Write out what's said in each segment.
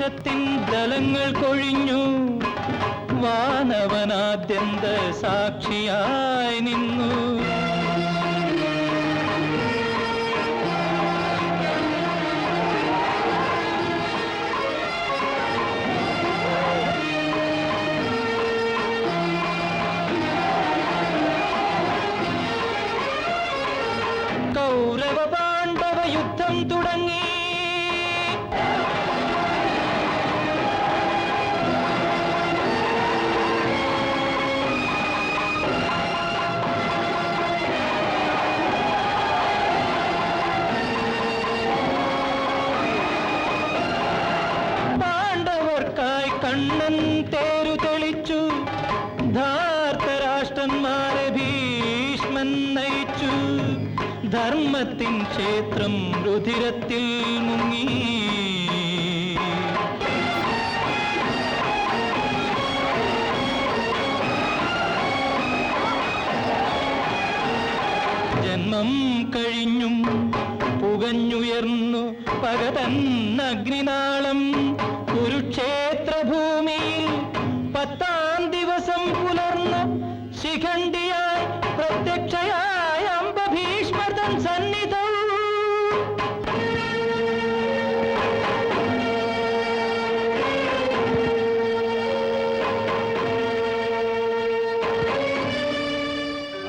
ക്ഷേത്രത്തിൻ ദലങ്ങൾ കൊഴിഞ്ഞു വാനവനാദ്യന്ത സാക്ഷിയായി നിന്നു. കൗരവ പാണ്ഡവ യുദ്ധം തുടങ്ങി. പാണ്ഡവർക്കായി കണ്ണൻ തേരു തെളിച്ചു. ധാർത്തരാഷ്ട്രന്മാരെ ഭീഷ്മൻ നയിച്ചു. ധർമ്മത്തിൻ ക്ഷേത്രം രുധിരത്തിൽ മുങ്ങി. ജന്മം കഴിഞ്ഞും പുകഞ്ഞുയർന്നു പകതൻ അഗ്നിനാളം. കുരുക്ഷേത്ര ഭൂമിയിൽ 10-ാം ദിവസം പുലർന്ന് ശിഖണ്ഡിയായി പ്രത്യക്ഷയായ അംബ ഭീഷ്മർതൻ സന്നിധം.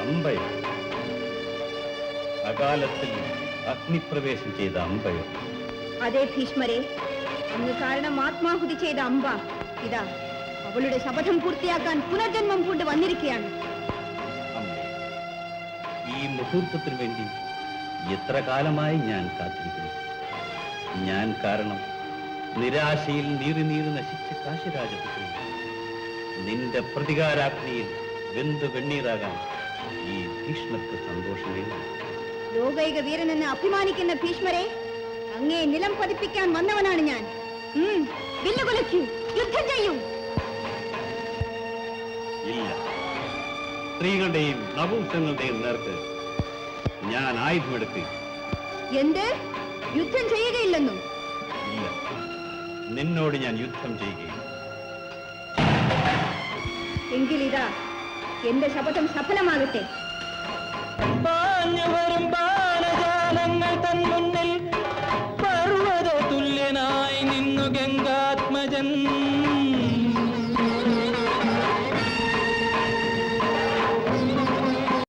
അമ്പയോ? അകാലത്തിൽ അഗ്നിപ്രവേശം ചെയ്ത അമ്പയോ? അതെ ഭീഷ്മരെ, അങ്ങ് കാരണം ആത്മാഹുതി ചെയ്ത അമ്പ ഇതാ അവളുടെ ശപഥം പൂർത്തിയാക്കാൻ പുനർജന്മം കൊണ്ട് വന്നിരിക്കുകയാണ്. ഈ മുഹൂർത്തത്തിന് വേണ്ടി എത്ര കാലമായി ഞാൻ കാത്തിരിക്കുന്നു. ഞാൻ കാരണം നിരാശയിൽ നീറി നശിച്ച കാശിരാജപുത്രി, നിന്റെ പ്രതികാരാഗ്നിയിൽ വെന്തു വെണ്ണീറാകാൻ ഈ ഭീഷ്മർക്ക് സന്തോഷമില്ല. ലോകൈക വീരനെന്ന് അഭിമാനിക്കുന്ന ഭീഷ്മരെ, അങ്ങേ നിലം പതിപ്പിക്കാൻ വന്നവനാണ് ഞാൻ. വില്ലുകൊലയ്ക്കൂ, യുദ്ധം ചെയ്യൂ. ഇല്ല, സ്ത്രീകളുടെയും നപുംസങ്ങളുടെയും നേർക്ക് ഞാൻ ആയുധമെടുത്ത്. എന്ത്? യുദ്ധം ചെയ്യുകയില്ലെന്നും? ഇല്ല, നിന്നോട് ഞാൻ യുദ്ധം ചെയ്യുകയില്ല. എങ്കിലിതാ എന്റെ ശപഥം സഫലമാകട്ടെ. പാഞ്ഞു വരും ബാണജാലങ്ങൾ തൻ